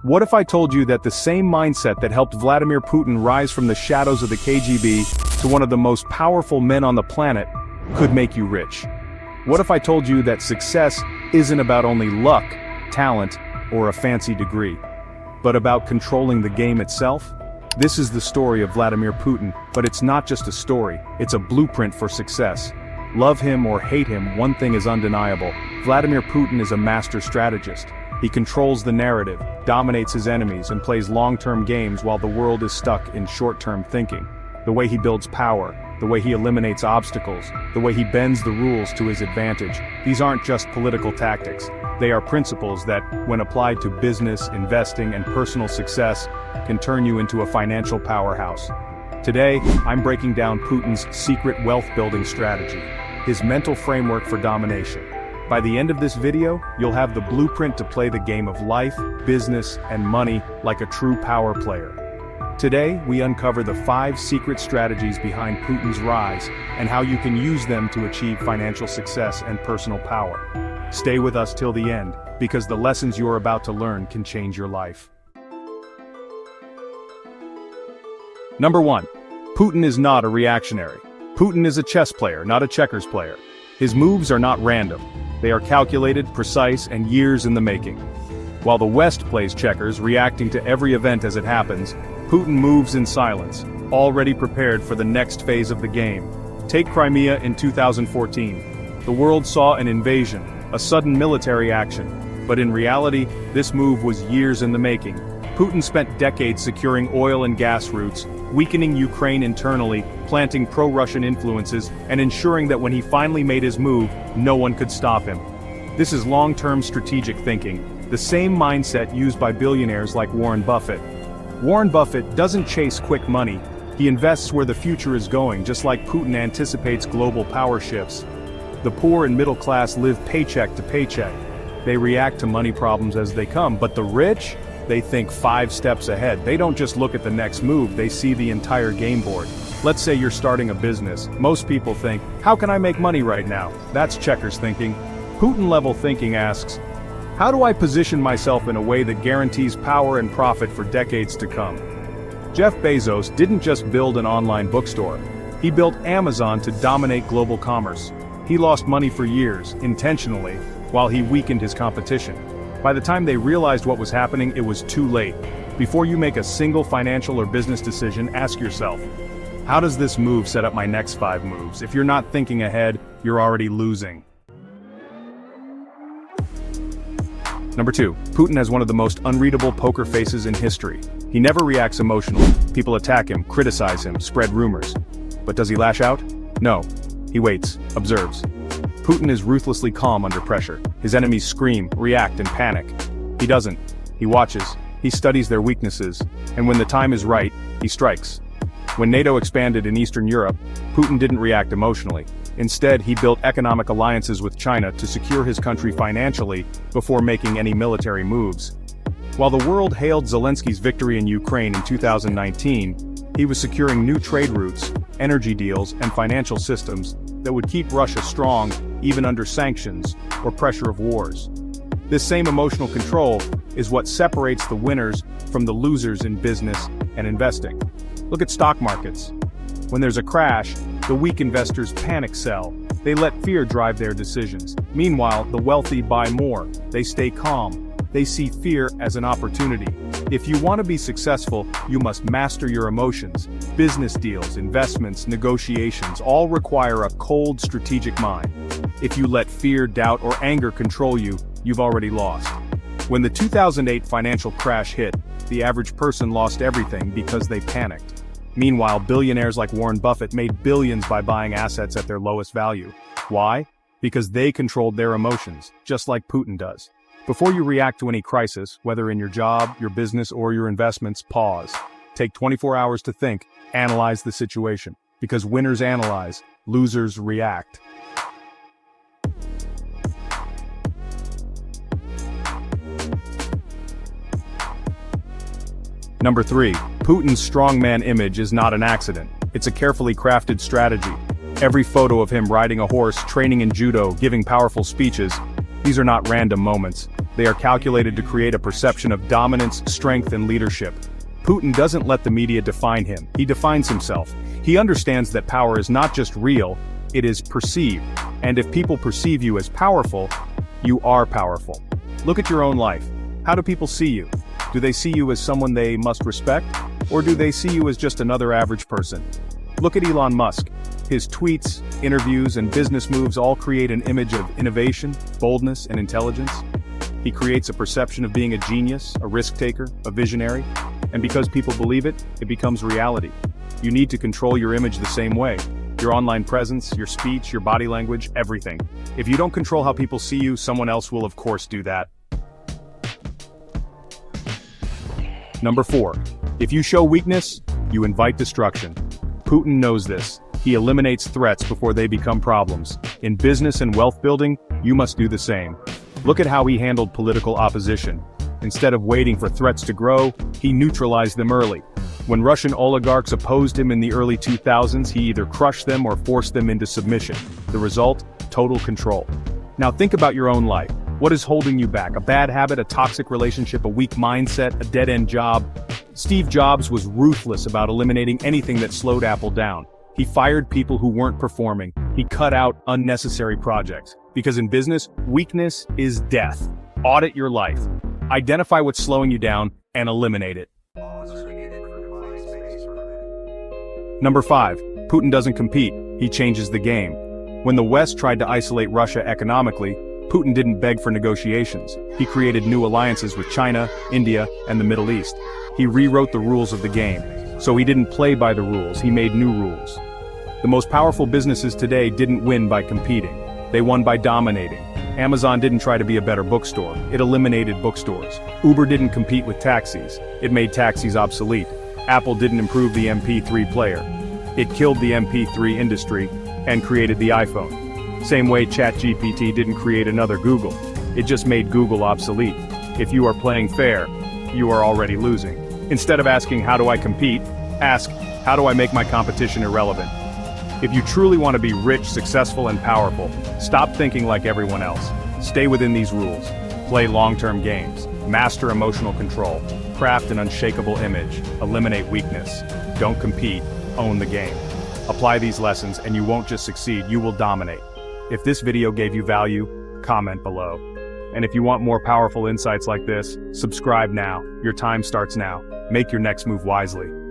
What if I told you that the same mindset that helped Vladimir Putin rise from the shadows of the KGB to one of the most powerful men on the planet could make you rich? What if I told you that success isn't about only luck, talent, or a fancy degree, but about controlling the game itself? This is the story of Vladimir Putin, but it's not just a story, it's a blueprint for success. Love him or hate him, one thing is undeniable: Vladimir Putin is a master strategist. He controls the narrative, dominates his enemies, and plays long-term games while the world is stuck in short-term thinking. The way he builds power, the way he eliminates obstacles, the way he bends the rules to his advantage, these aren't just political tactics. They are principles that, when applied to business, investing, and personal success, can turn you into a financial powerhouse. Today, I'm breaking down Putin's secret wealth-building strategy, his mental framework for domination. By the end of this video, you'll have the blueprint to play the game of life, business, and money like a true power player. Today, we uncover the 5 secret strategies behind Putin's rise and how you can use them to achieve financial success and personal power. Stay with us till the end, because the lessons you're about to learn can change your life. Number 1. Putin is not a reactionary. Putin is a chess player, not a checkers player. His moves are not random. They are calculated, precise, and years in the making. While the West plays checkers, reacting to every event as it happens, Putin moves in silence, already prepared for the next phase of the game. Take Crimea in 2014. The world saw an invasion, a sudden military action. But in reality, this move was years in the making. Putin spent decades securing oil and gas routes, weakening Ukraine internally, planting pro-Russian influences, and ensuring that when he finally made his move, no one could stop him. This is long-term strategic thinking, the same mindset used by billionaires like Warren Buffett. Warren Buffett doesn't chase quick money, he invests where the future is going, just like Putin anticipates global power shifts. The poor and middle class live paycheck to paycheck. They react to money problems as they come, but the rich? They think 5 steps ahead. They don't just look at the next move, they see the entire game board. Let's say you're starting a business. Most people think, how can I make money right now? That's checkers thinking. Putin-level thinking asks, how do I position myself in a way that guarantees power and profit for decades to come? Jeff Bezos didn't just build an online bookstore. He built Amazon to dominate global commerce. He lost money for years, intentionally, while he weakened his competition. By the time they realized what was happening, it was too late. Before you make a single financial or business decision, ask yourself, how does this move set up my next 5 moves? If you're not thinking ahead, you're already losing. Number 2. Putin has one of the most unreadable poker faces in history. He never reacts emotionally. People attack him, criticize him, spread rumors. But does he lash out? No. He waits, observes. Putin is ruthlessly calm under pressure. His enemies scream, react, and panic. He doesn't. He watches, he studies their weaknesses, and when the time is right, he strikes. When NATO expanded in Eastern Europe, Putin didn't react emotionally. Instead, he built economic alliances with China to secure his country financially before making any military moves. While the world hailed Zelensky's victory in Ukraine in 2019, he was securing new trade routes, energy deals, and financial systems that would keep Russia strong even under sanctions or pressure of wars. This same emotional control is what separates the winners from the losers in business and investing. Look at stock markets. When there's a crash, the weak investors panic sell. They let fear drive their decisions. Meanwhile, the wealthy buy more. They stay calm. They see fear as an opportunity. If you want to be successful, you must master your emotions. Business deals, investments, negotiations all require a cold, strategic mind. If you let fear, doubt, or anger control you, you've already lost. When the 2008 financial crash hit, the average person lost everything because they panicked. Meanwhile, billionaires like Warren Buffett made billions by buying assets at their lowest value. Why? Because they controlled their emotions, just like Putin does. Before you react to any crisis, whether in your job, your business, or your investments, pause. Take 24 hours to think, analyze the situation. Because winners analyze, losers react. Number 3. Putin's strongman image is not an accident. It's a carefully crafted strategy. Every photo of him riding a horse, training in judo, giving powerful speeches, these are not random moments. They are calculated to create a perception of dominance, strength, and leadership. Putin doesn't let the media define him, he defines himself. He understands that power is not just real, it is perceived. And if people perceive you as powerful, you are powerful. Look at your own life. How do people see you? Do they see you as someone they must respect? Or do they see you as just another average person? Look at Elon Musk. His tweets, interviews, and business moves all create an image of innovation, boldness, and intelligence. He creates a perception of being a genius, a risk-taker, a visionary. And because people believe it, it becomes reality. You need to control your image the same way. Your online presence, your speech, your body language, everything. If you don't control how people see you, someone else will of course do that. Number 4. If you show weakness, you invite destruction. Putin knows this. He eliminates threats before they become problems. In business and wealth building, you must do the same. Look at how he handled political opposition. Instead of waiting for threats to grow, he neutralized them early. When Russian oligarchs opposed him in the early 2000s, he either crushed them or forced them into submission. The result? Total control. Now think about your own life. What is holding you back? A bad habit, a toxic relationship, a weak mindset, a dead-end job? Steve Jobs was ruthless about eliminating anything that slowed Apple down. He fired people who weren't performing. He cut out unnecessary projects. Because in business, weakness is death. Audit your life. Identify what's slowing you down and eliminate it. Number 5. Putin doesn't compete, he changes the game. When the West tried to isolate Russia economically, Putin didn't beg for negotiations. He created new alliances with China, India, and the Middle East. He rewrote the rules of the game. So he didn't play by the rules, he made new rules. The most powerful businesses today didn't win by competing. They won by dominating. Amazon didn't try to be a better bookstore, it eliminated bookstores. Uber didn't compete with taxis, it made taxis obsolete. Apple didn't improve the MP3 player. It killed the MP3 industry and created the iPhone. Same way ChatGPT didn't create another Google. It just made Google obsolete. If you are playing fair, you are already losing. Instead of asking, how do I compete? Ask, how do I make my competition irrelevant? If you truly want to be rich, successful, and powerful, stop thinking like everyone else. Stay within these rules. Play long-term games. Master emotional control. Craft an unshakable image. Eliminate weakness. Don't compete. Own the game. Apply these lessons and you won't just succeed, you will dominate. If this video gave you value, comment below. And if you want more powerful insights like this, subscribe now. Your time starts now. Make your next move wisely.